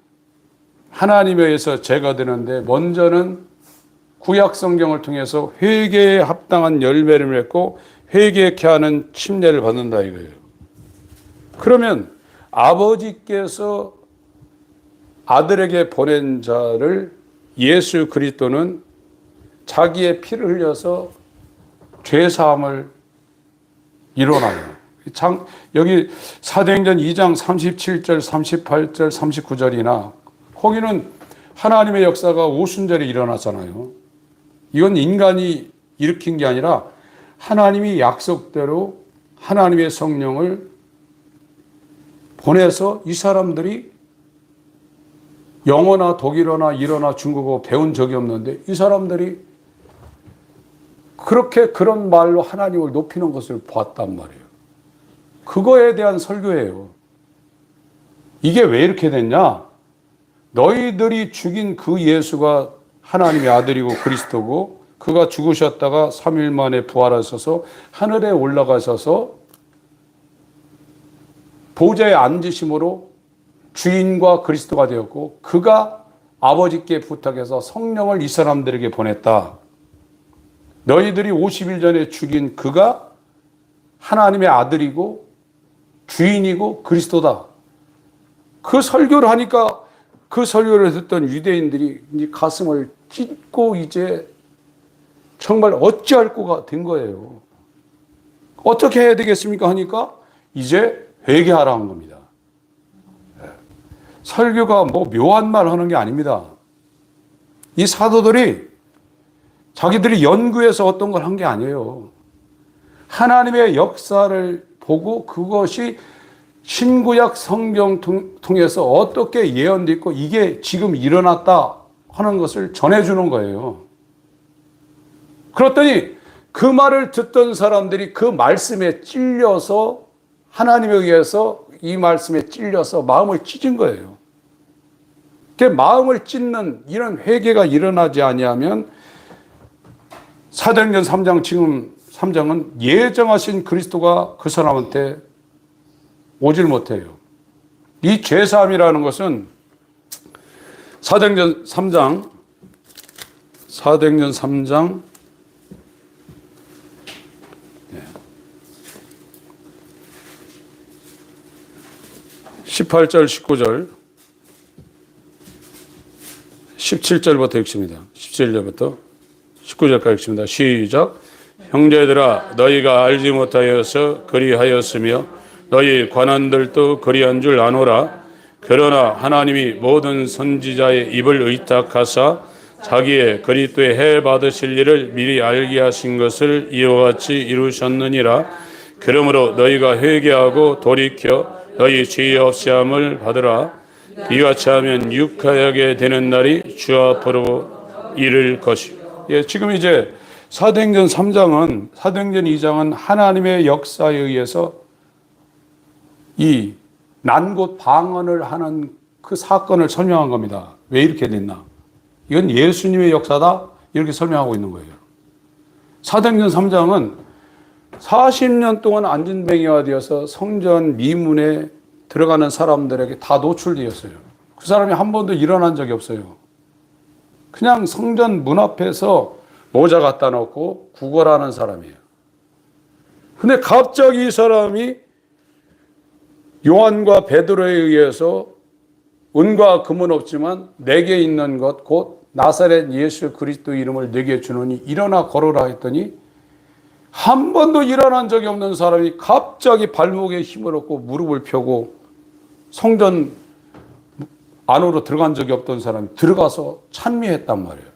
하나님에 의해서 제거되는데 먼저는 구약 성경을 통해서 회개에 합당한 열매를 맺고 회개케 하는 침례를 받는다 이거예요. 그러면 아버지께서 아들에게 보낸 자를 예수 그리스도는 자기의 피를 흘려서 죄사함을 이뤄나요. 여기 사도행전 2장 37절, 38절, 39절이나 거기는 하나님의 역사가 오순절에 일어났잖아요. 이건 인간이 일으킨 게 아니라 하나님이 약속대로 하나님의 성령을 보내서 이 사람들이 영어나 독일어나 일어나 중국어 배운 적이 없는데 이 사람들이 그렇게 그런 말로 하나님을 높이는 것을 보았단 말이에요. 그거에 대한 설교예요. 이게 왜 이렇게 됐냐? 너희들이 죽인 그 예수가 하나님의 아들이고 그리스도고 그가 죽으셨다가 3일 만에 부활하셔서 하늘에 올라가셔서 보좌에 앉으심으로 주인과 그리스도가 되었고 그가 아버지께 부탁해서 성령을 이 사람들에게 보냈다. 너희들이 50일 전에 죽인 그가 하나님의 아들이고 주인이고 그리스도다. 그 설교를 하니까 그 설교를 듣던 유대인들이 가슴을 찢고 이제 정말 어찌할 거가 된 거예요. 어떻게 해야 되겠습니까? 하니까 이제 회개하라 한 겁니다. 설교가 뭐 묘한 말 하는 게 아닙니다. 이 사도들이 자기들이 연구해서 어떤 걸 한 게 아니에요. 하나님의 역사를 보고 그것이 신구약 성경 통해서 어떻게 예언되어 있고 이게 지금 일어났다 하는 것을 전해주는 거예요. 그랬더니 그 말을 듣던 사람들이 그 말씀에 찔려서 하나님에 의해서 이 말씀에 찔려서 마음을 찢은 거예요. 그 마음을 찢는 이런 회개가 일어나지 아니하면 사도행전 3장 지금 3장은 예정하신 그리스도가 그 사람한테 오질 못해요. 이 죄사함이라는 것은 사도행전 3장 18절 19절 17절부터 읽습니다. 17절부터 19절까지 읽습니다. 시작. 형제들아 너희가 알지 못하여서 그리하였으며 너희 관원들도 그리한 줄 아노라. 그러나 하나님이 모든 선지자의 입을 의탁하사 자기의 그리스도의 해 받으실 일을 미리 알게 하신 것을 이와 같이 이루셨느니라. 그러므로 너희가 회개하고 돌이켜 너희 죄 없이 함을 받으라. 이같이 하면 육하게 되는 날이 주 앞으로 이를 것이요. 예, 지금 이제 사도행전 3장은 사도행전 2장은 하나님의 역사에 의해서 이 난곳 방언을 하는 그 사건을 설명한 겁니다. 왜 이렇게 됐나? 이건 예수님의 역사다 이렇게 설명하고 있는 거예요. 사도행전 3장은 40년 동안 안진뱅이가 되어서 성전 미문에 들어가는 사람들에게 다 노출되었어요. 그 사람이 한 번도 일어난 적이 없어요. 그냥 성전 문 앞에서 모자 갖다 놓고 구걸하는 사람이에요. 근데 갑자기 이 사람이 요한과 베드로에 의해서 은과 금은 없지만 내게 있는 것 곧 나사렛 예수 그리스도 이름을 내게 주노니 일어나 걸어라 했더니 한 번도 일어난 적이 없는 사람이 갑자기 발목에 힘을 얻고 무릎을 펴고 성전 안으로 들어간 적이 없던 사람이 들어가서 찬미했단 말이에요.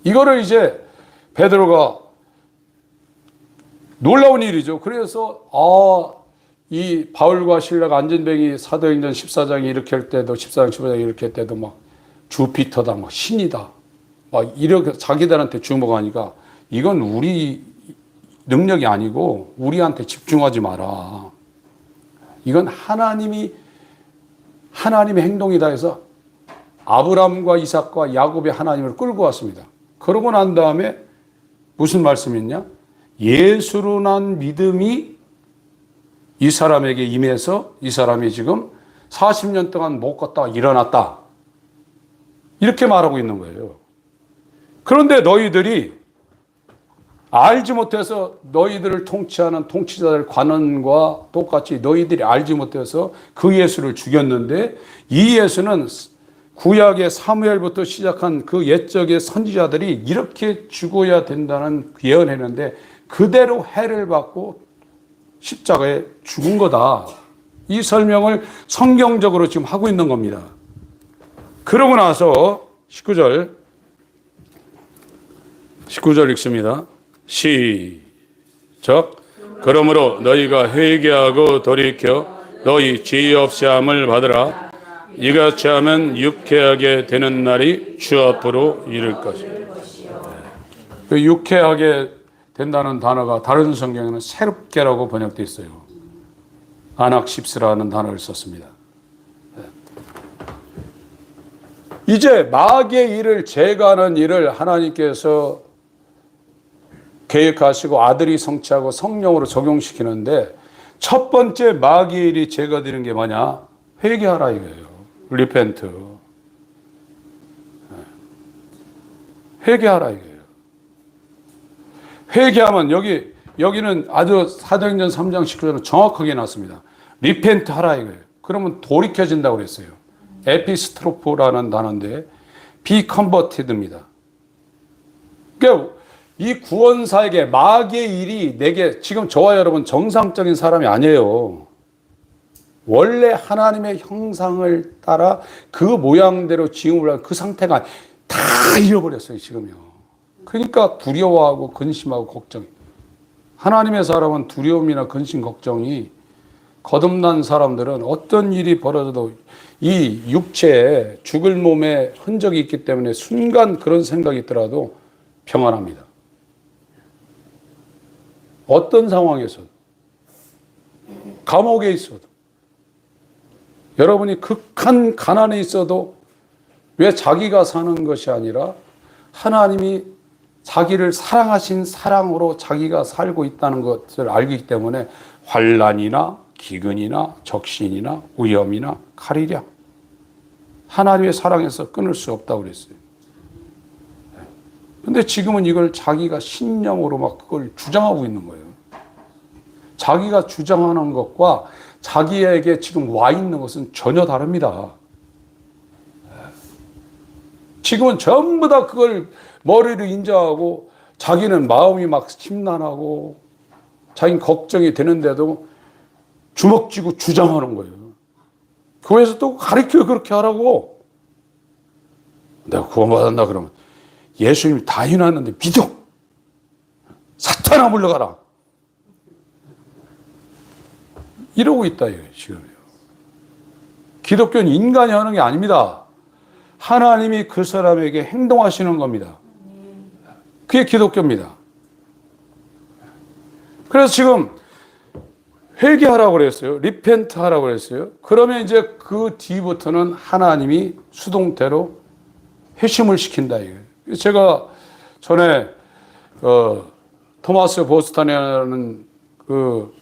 이거를 이제 베드로가 놀라운 일이죠. 그래서 이 바울과 실라가 안진뱅이 사도행전 14장이 이렇게 할 때도 14장 15장 이렇게 할 때도 막 주피터다 막 신이다 막 이렇게 자기들한테 주목하니까 이건 우리 능력이 아니고 우리한테 집중하지 마라. 이건 하나님의 행동이다 해서 아브라함과 이삭과 야곱의 하나님을 끌고 왔습니다. 그러고 난 다음에 무슨 말씀이 있냐? 예수로 난 믿음이 이 사람에게 임해서 이 사람이 지금 40년 동안 못 걷다가 일어났다. 이렇게 말하고 있는 거예요. 그런데 너희들이 알지 못해서 너희들을 통치하는 통치자들 관원과 똑같이 너희들이 알지 못해서 그 예수를 죽였는데 이 예수는 구약의 사무엘부터 시작한 그 옛적의 선지자들이 이렇게 죽어야 된다는 예언했는데 그대로 해를 받고 십자가에 죽은 거다. 이 설명을 성경적으로 지금 하고 있는 겁니다. 그러고 나서 19절 읽습니다. 시작. 그러므로 너희가 회개하고 돌이켜 너희 죄 없이 함을 받으라. 이같이 하면 유쾌하게 되는 날이 주 앞으로 이를 것이다. 그 유쾌하게 된다는 단어가 다른 성경에는 새롭게라고 번역되어 있어요. 아낙십스라는 단어를 썼습니다. 이제 마귀의 일을 제거하는 일을 하나님께서 계획하시고 아들이 성취하고 성령으로 적용시키는데 첫 번째 마귀의 일이 제거되는 게 뭐냐? 회개하라 이거예요. 리펜트. 회개하라 이거예요. 회개하면 여기는 아주 사도행전 3장 19절은 정확하게 났습니다. 리펜트 하라 이거예요. 그러면 돌이켜진다고 그랬어요. 에피스트로포라는 단어인데 비컨버티드입니다. 그러니까 이 구원사에게 마귀의 일이 내게 지금 저와 여러분 정상적인 사람이 아니에요. 원래 하나님의 형상을 따라 그 모양대로 지음을 한 그 상태가 다 잃어버렸어요 지금요. 그러니까 두려워하고 근심하고 걱정. 하나님의 사람은 두려움이나 근심 걱정이 거듭난 사람들은 어떤 일이 벌어져도 이 육체에 죽을 몸에 흔적이 있기 때문에 순간 그런 생각이 있더라도 평안합니다. 어떤 상황에서도 감옥에 있어도 여러분이 극한 가난에 있어도 왜 자기가 사는 것이 아니라 하나님이 자기를 사랑하신 사랑으로 자기가 살고 있다는 것을 알기 때문에 환난이나 기근이나 적신이나 위험이나 칼이랴 하나님의 사랑에서 끊을 수 없다고 그랬어요. 근데 지금은 이걸 자기가 신념으로 막 그걸 주장하고 있는 거예요. 자기가 주장하는 것과 자기에게 지금 와 있는 것은 전혀 다릅니다. 지금은 전부 다 그걸 머리로 인정하고 자기는 마음이 막 심란하고 자기는 걱정이 되는데도 주먹 쥐고 주장하는 거예요. 교회에서 또 가르쳐 그렇게 하라고. 내가 구원받았나 그러면 예수님이 다 해놨는데 믿어. 사탄아 물러가라. 이러고 있다 이거예요, 지금요. 기독교는 인간이 하는 게 아닙니다. 하나님이 그 사람에게 행동하시는 겁니다. 그게 기독교입니다. 그래서 지금 회개하라고 그랬어요. 리펜트 하라고 그랬어요. 그러면 이제 그 뒤부터는 하나님이 수동태로 회심을 시킨다 이거예요. 제가 전에 토마스 보스턴이라는 그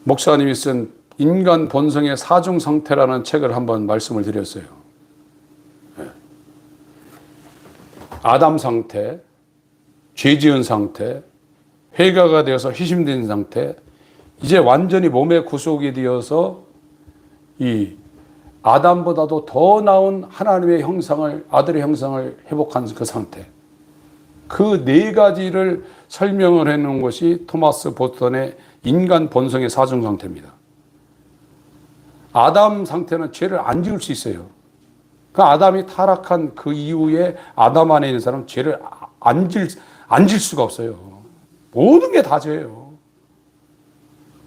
목사님이 쓴 인간 본성의 사중 상태라는 책을 한번 말씀을 드렸어요. 아담 상태, 죄 지은 상태, 회개가 되어서 희심된 상태, 이제 완전히 몸의 구속이 되어서 이 아담보다도 더 나은 하나님의 형상을, 아들의 형상을 회복한 그 상태. 그 네 가지를 설명을 해놓은 것이 토마스 보스턴의 인간 본성의 사중 상태입니다. 아담 상태는 죄를 안 지을 수 있어요. 그 아담이 타락한 그 이후에 아담 안에 있는 사람은 죄를 안 질 수가 없어요. 모든 게 다 죄예요.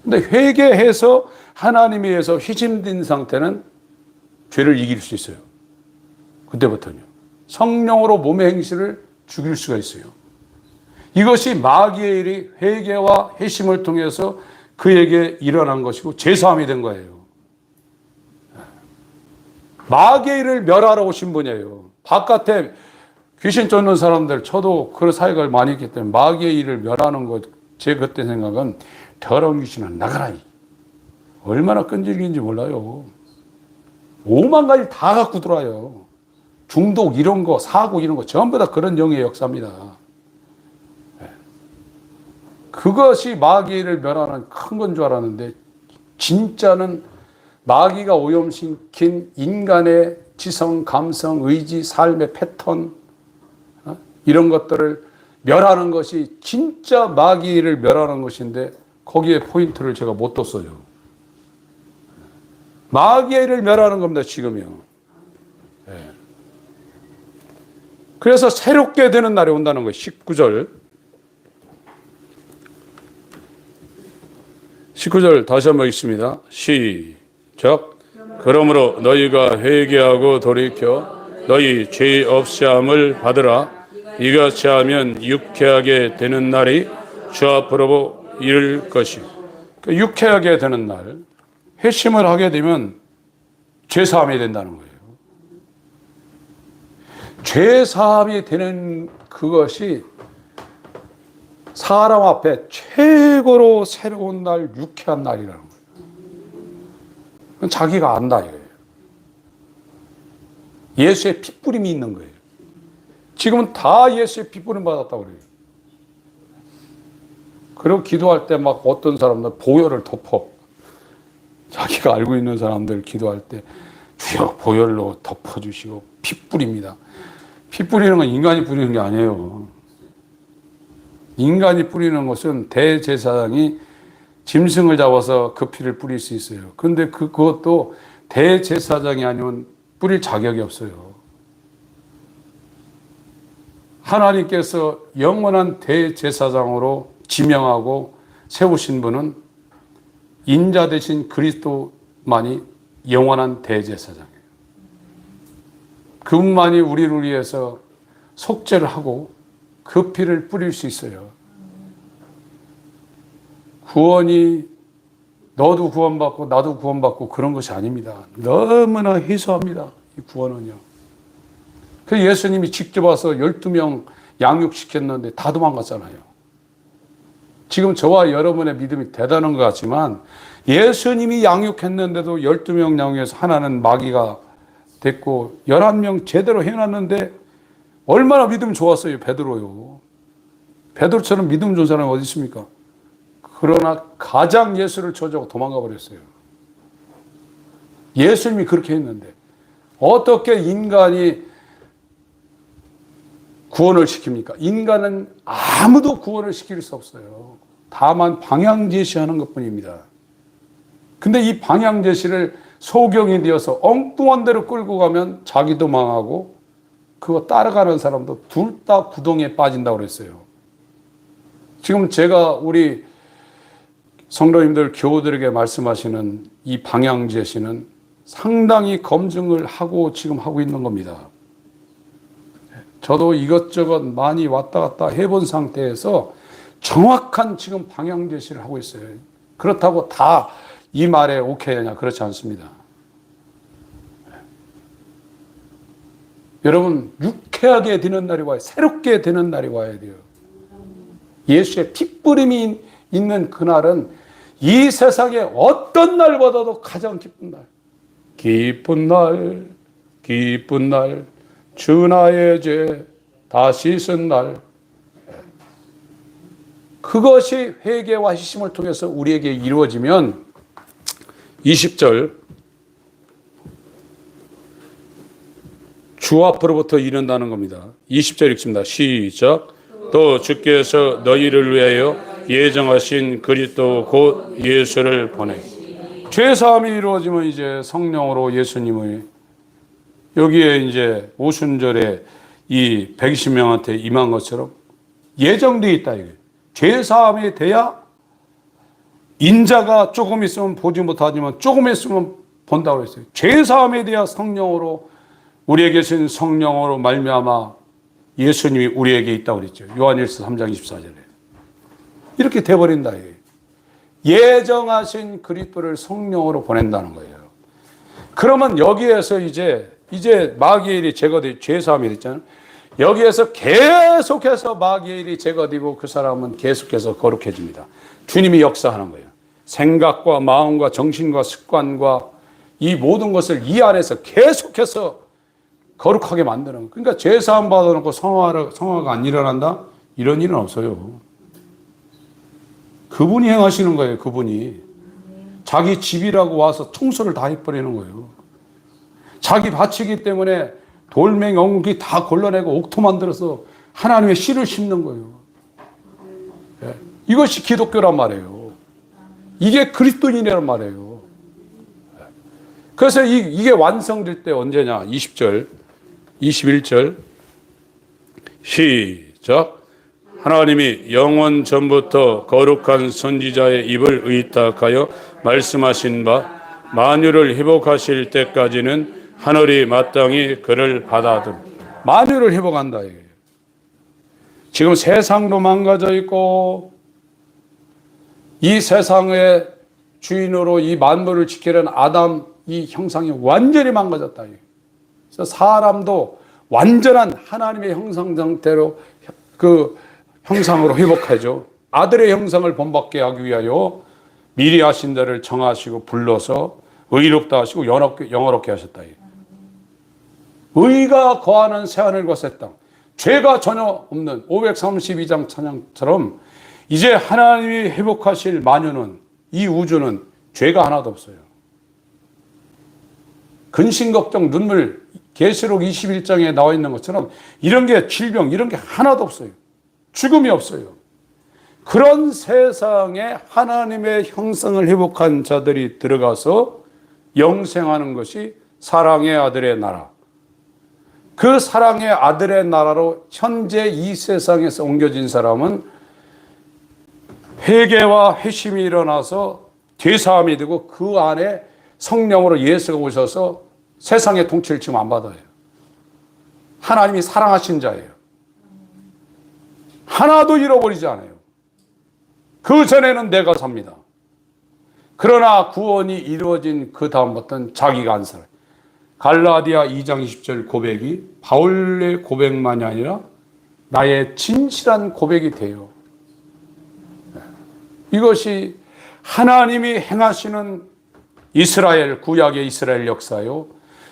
근데 회개해서 하나님에 의해서 희심된 상태는 죄를 이길 수 있어요. 그때부터는요. 성령으로 몸의 행실을 죽일 수가 있어요. 이것이 마귀의 일이 회개와 회심을 통해서 그에게 일어난 것이고 제사함이 된 거예요. 마귀의 일을 멸하러 오신 분이에요. 바깥에 귀신 쫓는 사람들, 저도 그런 사역을 많이 했기 때문에 마귀의 일을 멸하는 것, 제 그때 생각은 더러운 귀신은 나가라. 얼마나 끈질긴지 몰라요. 5만 가지 다 갖고 들어와요. 중독 이런 거, 사고 이런 거 전부 다 그런 영의 역사입니다. 그것이 마귀를 멸하는 큰 건 줄 알았는데 진짜는 마귀가 오염시킨 인간의 지성, 감성, 의지, 삶의 패턴 이런 것들을 멸하는 것이 진짜 마귀를 멸하는 것인데 거기에 포인트를 제가 못 뒀어요. 마귀를 멸하는 겁니다, 지금요. 그래서 새롭게 되는 날이 온다는 거예요. 19절 다시 한번 읽습니다. 시작. 그러므로 너희가 회개하고 돌이켜 너희 죄 없이함을 받으라. 이같이 하면 유쾌하게 되는 날이 주 앞으로 이를 것이. 유쾌하게 되는 날, 회심을 하게 되면 죄사함이 된다는 거예요. 죄사함이 되는 그것이 사람 앞에 최고로 새로운 날, 유쾌한 날이라는 거예요. 자기가 안다 이거예요. 예수의 핏부림이 있는 거예요. 지금은 다 예수의 핏부림 받았다고 그래요. 그리고 기도할 때 막 어떤 사람들 보혈을 덮어. 자기가 알고 있는 사람들 기도할 때 주여 보혈로 덮어주시고 피 뿌립니다. 피 뿌리는 건 인간이 뿌리는 게 아니에요. 인간이 뿌리는 것은 대제사장이 짐승을 잡아서 그 피를 뿌릴 수 있어요. 그런데 그것도 대제사장이 아니면 뿌릴 자격이 없어요. 하나님께서 영원한 대제사장으로 지명하고 세우신 분은 인자 되신 그리스도만이 영원한 대제사장이에요. 그분만이 우리를 위해서 속죄를 하고 그 피를 뿌릴 수 있어요. 구원이 너도 구원받고 나도 구원받고 그런 것이 아닙니다. 너무나 희소합니다. 이 구원은요. 그래서 예수님이 직접 와서 12명 양육시켰는데 다 도망갔잖아요. 지금 저와 여러분의 믿음이 대단한 것 같지만 예수님이 양육했는데도 12명 양육해서 하나는 마귀가 됐고 11명 제대로 해놨는데 얼마나 믿음 좋았어요. 베드로요. 베드로처럼 믿음 좋은 사람이 어디 있습니까? 그러나 가장 예수를 저주하고 도망가 버렸어요. 예수님이 그렇게 했는데 어떻게 인간이 구원을 시킵니까? 인간은 아무도 구원을 시킬 수 없어요. 다만 방향 제시하는 것뿐입니다. 근데 이 방향 제시를 소경이 되어서 엉뚱한 데로 끌고 가면 자기도 망하고 그거 따라가는 사람도 둘 다 구덩이에 빠진다고 그랬어요. 지금 제가 우리 성도님들 교우들에게 말씀하시는 이 방향 제시는 상당히 검증을 하고 지금 하고 있는 겁니다. 저도 이것저것 많이 왔다 갔다 해본 상태에서 정확한 지금 방향 제시를 하고 있어요. 그렇다고 다 이 말에 오케이 하냐? 그렇지 않습니다. 여러분, 유쾌하게 되는 날이 와요. 새롭게 되는 날이 와야 돼요. 예수의 핏부림이 있는 그날은 이 세상의 어떤 날보다도 가장 기쁜 날. 기쁜 날, 기쁜 날, 주 나의 죄 다 씻은 날. 그것이 회개와 희심을 통해서 우리에게 이루어지면 20절 주 앞으로부터 이른다는 겁니다. 20절 읽습니다. 시작. 또 주께서 너희를 위하여 예정하신 그리스도 곧 예수를 보내. 죄사함이 이루어지면 이제 성령으로 예수님의 여기에 이제 오순절에 이 120명한테 임한 것처럼 예정되어 있다 이거예요. 죄사함이 돼야 인자가 조금 있으면 보지 못하지만 조금 있으면 본다고 했어요. 죄사함에 대한 성령으로 우리에게 계신 성령으로 말미암아 예수님이 우리에게 있다고 그랬죠. 요한일서 3장 24절에. 이렇게 돼버린다. 예정하신 그리스도를 성령으로 보낸다는 거예요. 그러면 여기에서 이제 마귀의 일이 제거돼 죄사함이 됐잖아요. 여기에서 계속해서 마귀의 일이 제거되고 그 사람은 계속해서 거룩해집니다. 주님이 역사하는 거예요. 생각과 마음과 정신과 습관과 이 모든 것을 이 안에서 계속해서 거룩하게 만드는 거예요. 그러니까 죄사함 받아놓고 성화가 안 일어난다? 이런 일은 없어요. 그분이 행하시는 거예요. 그분이. 자기 집이라고 와서 청소를 다 해버리는 거예요. 자기 밭이기 때문에 돌멩이, 엉기 다 골라내고 옥토 만들어서 하나님의 씨를 심는 거예요. 이것이 기독교란 말이에요. 이게 그리스도인이란 말이에요. 그래서 이게 완성될 때 언제냐? 20절, 21절 시작. 하나님이 영원 전부터 거룩한 선지자의 입을 의탁하여 말씀하신 바 만유를 회복하실 때까지는 하늘이 마땅히 그를 받아들. 만유를 회복한다 이거예요. 지금 세상도 망가져 있고 이 세상의 주인으로 이 만물을 지키려는 아담 이 형상이 완전히 망가졌다. 그래서 사람도 완전한 하나님의 형상 상태로 그 형상으로 회복하죠. 아들의 형상을 본받게 하기 위하여 미리 하신 대를 정하시고 불러서 의롭다 하시고 영화롭게 하셨다. 의가 거하는 새하늘과 새 땅, 죄가 전혀 없는 532장 찬양처럼 이제 하나님이 회복하실 만유는 이 우주는 죄가 하나도 없어요. 근심, 걱정, 눈물, 계시록 21장에 나와 있는 것처럼 이런 게 질병, 이런 게 하나도 없어요. 죽음이 없어요. 그런 세상에 하나님의 형상을 회복한 자들이 들어가서 영생하는 것이 사랑의 아들의 나라. 그 사랑의 아들의 나라로 현재 이 세상에서 옮겨진 사람은 회개와 회심이 일어나서 죄사함이 되고 그 안에 성령으로 예수가 오셔서 세상의 통치를 지금 안 받아요. 하나님이 사랑하신 자예요. 하나도 잃어버리지 않아요. 그 전에는 내가 삽니다. 그러나 구원이 이루어진 그 다음부터는 자기가 한 살. 갈라디아 2장 20절 고백이 바울의 고백만이 아니라 나의 진실한 고백이 돼요. 이것이 하나님이 행하시는 이스라엘, 구약의 이스라엘 역사요.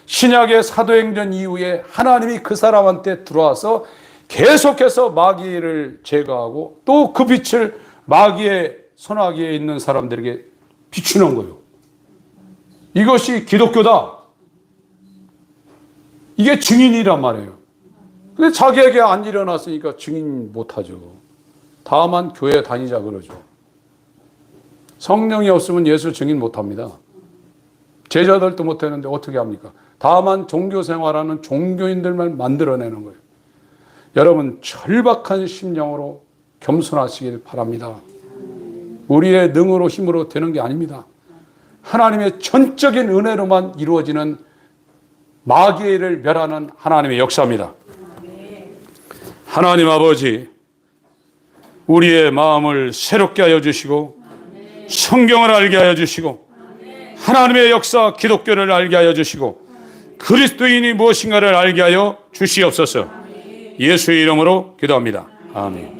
신약의 사도행전 이후에 하나님이 그 사람한테 들어와서 계속해서 마귀를 제거하고 또 그 빛을 마귀의 손아귀에 있는 사람들에게 비추는 거예요. 이것이 기독교다. 이게 증인이란 말이에요. 근데 자기에게 안 일어났으니까 증인 못하죠. 다만 교회 다니자 그러죠. 성령이 없으면 예수 증인 못합니다. 제자들도 못하는데 어떻게 합니까? 다만 종교 생활하는 종교인들만 만들어내는 거예요. 여러분 절박한 심령으로 겸손하시길 바랍니다. 우리의 능으로 힘으로 되는 게 아닙니다. 하나님의 전적인 은혜로만 이루어지는 마귀를 멸하는 하나님의 역사입니다. 하나님 아버지, 우리의 마음을 새롭게 하여 주시고 성경을 알게 하여 주시고 하나님의 역사 기독교를 알게 하여 주시고 그리스도인이 무엇인가를 알게 하여 주시옵소서. 예수의 이름으로 기도합니다. 아멘.